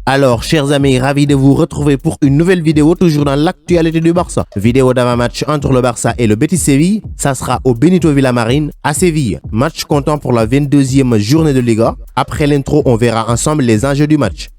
Alors, chers amis, ravi de vous retrouver pour une nouvelle vidéo, toujours dans l'actualité du Barça. Vidéo d'avant-match entre le Barça et le Betis Séville, ça sera au Benito Villamarín, à Séville. Match comptant pour la 22e journée de Liga. Après l'intro, on verra ensemble les enjeux du match.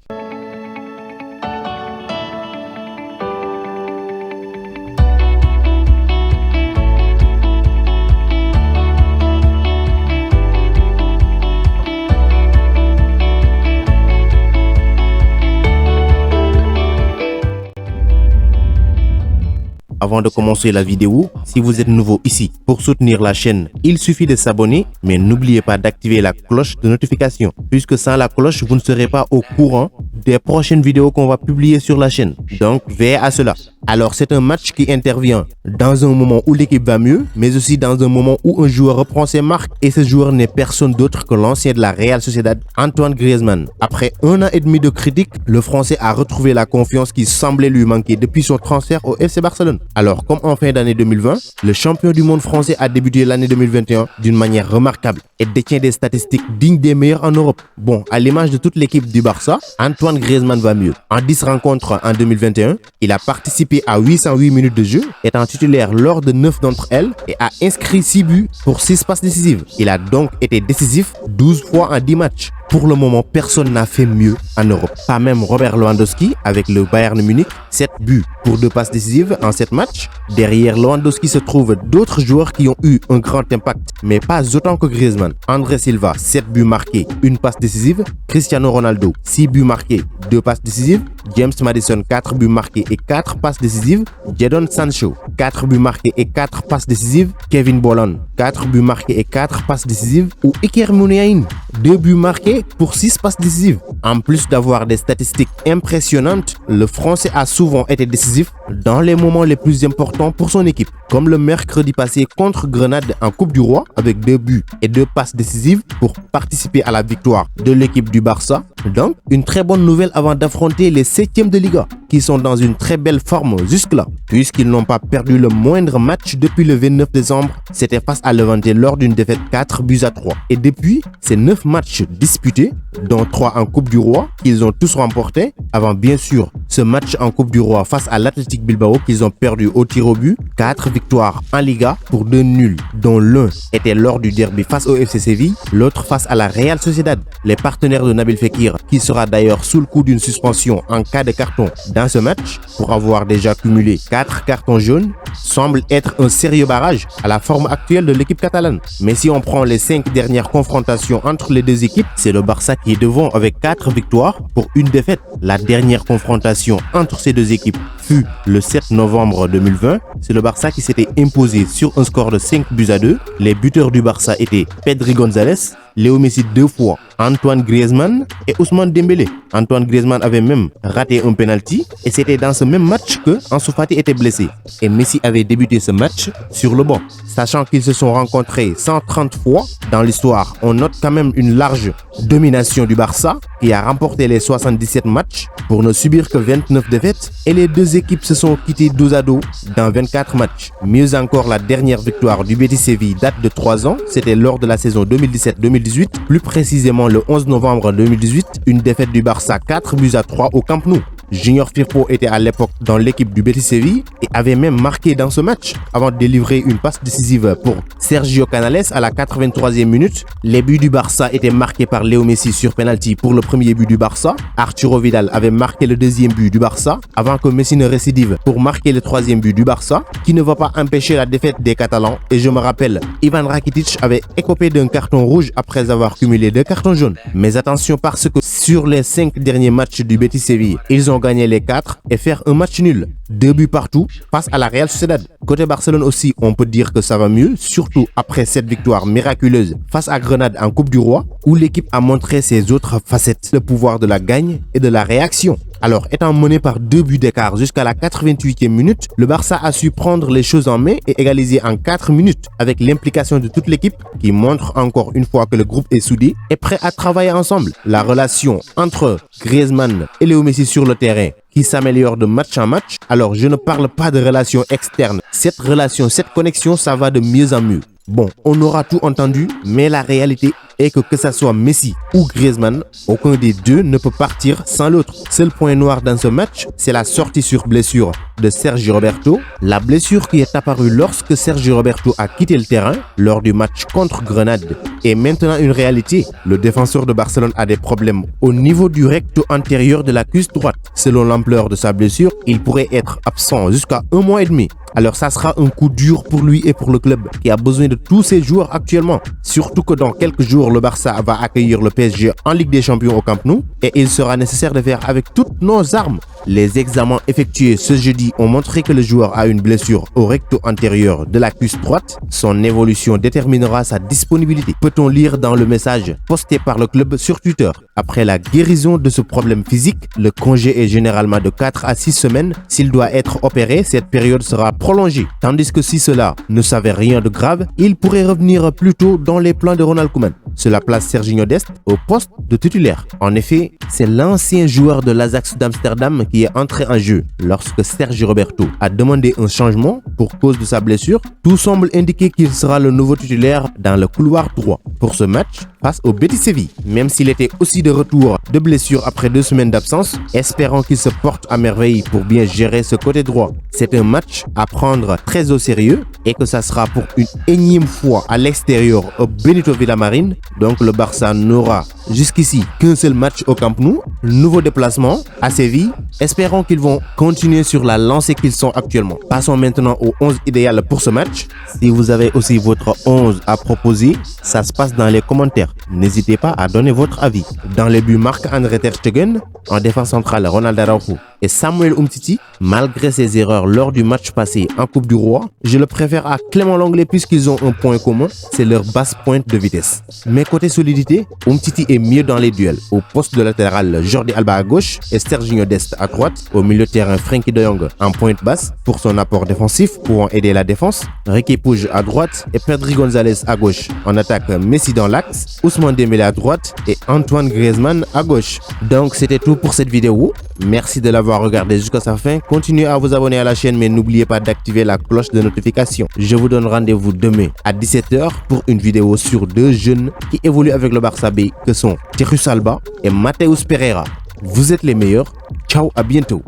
Avant de commencer la vidéo, si vous êtes nouveau ici, pour soutenir la chaîne, il suffit de s'abonner, mais n'oubliez pas d'activer la cloche de notification, puisque sans la cloche, vous ne serez pas au courant des prochaines vidéos qu'on va publier sur la chaîne. Donc, veillez à cela. Alors, c'est un match qui intervient dans un moment où l'équipe va mieux, mais aussi dans un moment où un joueur reprend ses marques, et ce joueur n'est personne d'autre que l'ancien de la Real Sociedad, Antoine Griezmann. Après 1 an et demi de critiques, le Français a retrouvé la confiance qui semblait lui manquer depuis son transfert au FC Barcelone. Alors, comme en fin d'année 2020, le champion du monde français a débuté l'année 2021 d'une manière remarquable et détient des statistiques dignes des meilleurs en Europe. Bon, à l'image de toute l'équipe du Barça, Antoine Griezmann va mieux. En 10 rencontres en 2021, il a participé à 808 minutes de jeu, étant titulaire lors de 9 d'entre elles et a inscrit 6 buts pour 6 passes décisives. Il a donc été décisif 12 fois en 10 matchs. Pour le moment, personne n'a fait mieux en Europe. Pas même Robert Lewandowski avec le Bayern Munich, 7 buts pour 2 passes décisives en 7 matchs. Derrière Lewandowski se trouvent d'autres joueurs qui ont eu un grand impact, mais pas autant que Griezmann. André Silva, 7 buts marqués, 1 passe décisive. Cristiano Ronaldo, 6 buts marqués, 2 passes décisives. James Maddison, 4 buts marqués et 4 passes décisives. Jadon Sancho, 4 buts marqués et 4 passes décisives. Kevin Bolland, 4 buts marqués et 4 passes décisives. Ou Iker Muniain, 2 buts marqués pour 6 passes décisives. En plus d'avoir des statistiques impressionnantes, le Français a souvent été décisif dans les moments les plus importants pour son équipe, comme le mercredi passé contre Grenade en Coupe du Roi avec 2 buts et 2 passes décisives pour participer à la victoire de l'équipe du Barça. Donc, une très bonne nouvelle avant d'affronter les 7e de Liga, qui sont dans une très belle forme jusque-là, puisqu'ils n'ont pas perdu le moindre match depuis le 29 décembre. C'était face à Levante lors d'une défaite 4 buts à 3. Et depuis, ces 9 matchs disputés, dont 3 en Coupe du Roi, qu'ils ont tous remportés, avant bien sûr ce match en Coupe du Roi face à l'Athletic Bilbao qu'ils ont perdu au tir au but, 4 victoires en Liga pour 2 nuls, dont l'un était lors du derby face au FC Séville, l'autre face à la Real Sociedad. Les partenaires de Nabil Fekir, qui sera d'ailleurs sous le coup d'une suspension en cas de carton dans ce match, pour avoir déjà cumulé 4 cartons jaunes, semble être un sérieux barrage à la forme actuelle de l'équipe catalane. Mais si on prend les 5 dernières confrontations entre les deux équipes, c'est le Barça qui est devant avec 4 victoires pour 1 défaite. La dernière confrontation entre ces deux équipes fut le 7 novembre 2020. C'est le Barça qui s'était imposé sur un score de 5 buts à 2. Les buteurs du Barça étaient Pedri González, Léo Messi 2 fois, Antoine Griezmann et Ousmane Dembélé. Antoine Griezmann avait même raté un penalty et c'était dans ce même match que Ansu Fati était blessé. Et Messi avait débuté ce match sur le banc. Sachant qu'ils se sont rencontrés 130 fois dans l'histoire, on note quand même une large domination du Barça qui a remporté les 77 matchs pour ne subir que 29 défaites et les deux équipes se sont quittées dos à dos dans 24 matchs. Mieux encore, la dernière victoire du Betis Séville date de 3 ans, c'était lors de la saison 2017-2018, plus précisément le 11 novembre 2018, une défaite du Barça 4 buts à 3 au Camp Nou. Junior Firpo était à l'époque dans l'équipe du Betis Séville et avait même marqué dans ce match avant de délivrer une passe décisive pour Sergio Canales à la 83e minute. Les buts du Barça étaient marqués par Léo Messi sur penalty pour le premier but du Barça. Arturo Vidal avait marqué le deuxième but du Barça avant que Messi ne récidive pour marquer le troisième but du Barça, qui ne va pas empêcher la défaite des Catalans. Et je me rappelle, Ivan Rakitic avait écopé d'un carton rouge après avoir cumulé 2 cartons jaunes. Mais attention, parce que sur les 5 derniers matchs du Betis Séville, ils ont gagné les 4 et faire un match nul. 2 buts partout face à la Real Sociedad. Côté Barcelone aussi, on peut dire que ça va mieux, surtout après cette victoire miraculeuse face à Grenade en Coupe du Roi, où l'équipe a montré ses autres facettes, le pouvoir de la gagne et de la réaction. Alors, étant mené par 2 buts d'écart jusqu'à la 88e minute, le Barça a su prendre les choses en main et égaliser en 4 minutes avec l'implication de toute l'équipe qui montre encore une fois que le groupe est soudé et prêt à travailler ensemble. La relation entre Griezmann et Léo Messi sur le terrain qui s'améliore de match en match. Alors, je ne parle pas de relation externe. Cette relation, cette connexion, ça va de mieux en mieux. Bon, on aura tout entendu, mais la réalité est que ça soit Messi ou Griezmann, aucun des deux ne peut partir sans l'autre. Seul point noir dans ce match, c'est la sortie sur blessure de Sergi Roberto. La blessure qui est apparue lorsque Sergi Roberto a quitté le terrain lors du match contre Grenade est maintenant une réalité. Le défenseur de Barcelone a des problèmes au niveau du recto antérieur de la cuisse droite. Selon l'ampleur de sa blessure, il pourrait être absent jusqu'à 1 mois et demi. Alors ça sera un coup dur pour lui et pour le club qui a besoin de tous ses joueurs actuellement. Surtout que dans quelques jours, le Barça va accueillir le PSG en Ligue des Champions au Camp Nou et il sera nécessaire de faire avec toutes nos armes. Les examens effectués ce jeudi ont montré que le joueur a une blessure au recto antérieur de la cuisse droite. Son évolution déterminera sa disponibilité. Peut-on lire dans le message posté par le club sur Twitter. Après la guérison de ce problème physique, le congé est généralement de 4 à 6 semaines. S'il doit être opéré, cette période sera prolongée. Tandis que si cela ne s'avère rien de grave, il pourrait revenir plus tôt dans les plans de Ronald Koeman. Cela place Serginho Dest au poste de titulaire. En effet, c'est l'ancien joueur de l'Ajax d'Amsterdam qui est entré en jeu lorsque Sergi Roberto a demandé un changement pour cause de sa blessure. Tout semble indiquer qu'il sera le nouveau titulaire dans le couloir droit pour ce match face au Betis Séville. Même s'il était aussi de retour de blessure après 2 semaines d'absence, espérons qu'il se porte à merveille pour bien gérer ce côté droit. C'est un match à prendre très au sérieux et que ça sera pour une énième fois à l'extérieur au Benito Villamarín. Donc le Barça n'aura jusqu'ici qu'un seul match au Camp Nou. Nouveau déplacement à Séville. Espérons qu'ils vont continuer sur la lancée qu'ils sont actuellement. Passons maintenant au 11 idéal pour ce match. Si vous avez aussi votre 11 à proposer, ça se passe dans les commentaires. N'hésitez pas à donner votre avis. Dans les buts, Marc-André Ter Stegen, en défense centrale, Ronald Araujo et Samuel Umtiti. Malgré ses erreurs lors du match passé en Coupe du Roi, je le préfère à Clément Lenglet puisqu'ils ont un point commun, c'est leur basse pointe de vitesse. Mais côté solidité, Umtiti est mieux dans les duels. Au poste de latéral, Jordi Alba à gauche et Serginho Dest à droite. Au milieu de terrain, Frenkie de Jong en pointe basse pour son apport défensif pouvant aider la défense. Riqui Puig à droite et Pedri González à gauche. En attaque, Messi dans l'axe, Ousmane Dembélé à droite et Antoine Griezmann à gauche. Donc c'était tout pour cette vidéo. Merci de l'avoir regardé jusqu'à sa fin. Continuez à vous abonner à la chaîne mais n'oubliez pas d'activer la cloche de notification. Je vous donne rendez-vous demain à 17 h pour une vidéo sur 2 jeunes qui évoluent avec le Barça B que sont Thierry Alba et Mateus Pereira. Vous êtes les meilleurs. Ciao, à bientôt.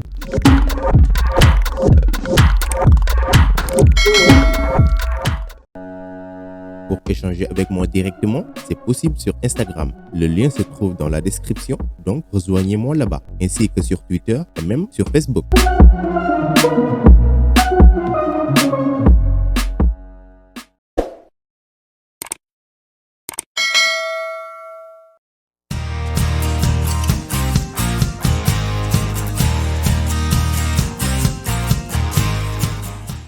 Pour échanger avec moi directement, c'est possible sur Instagram. Le lien se trouve dans la description, donc rejoignez-moi là-bas, ainsi que sur Twitter et même sur Facebook.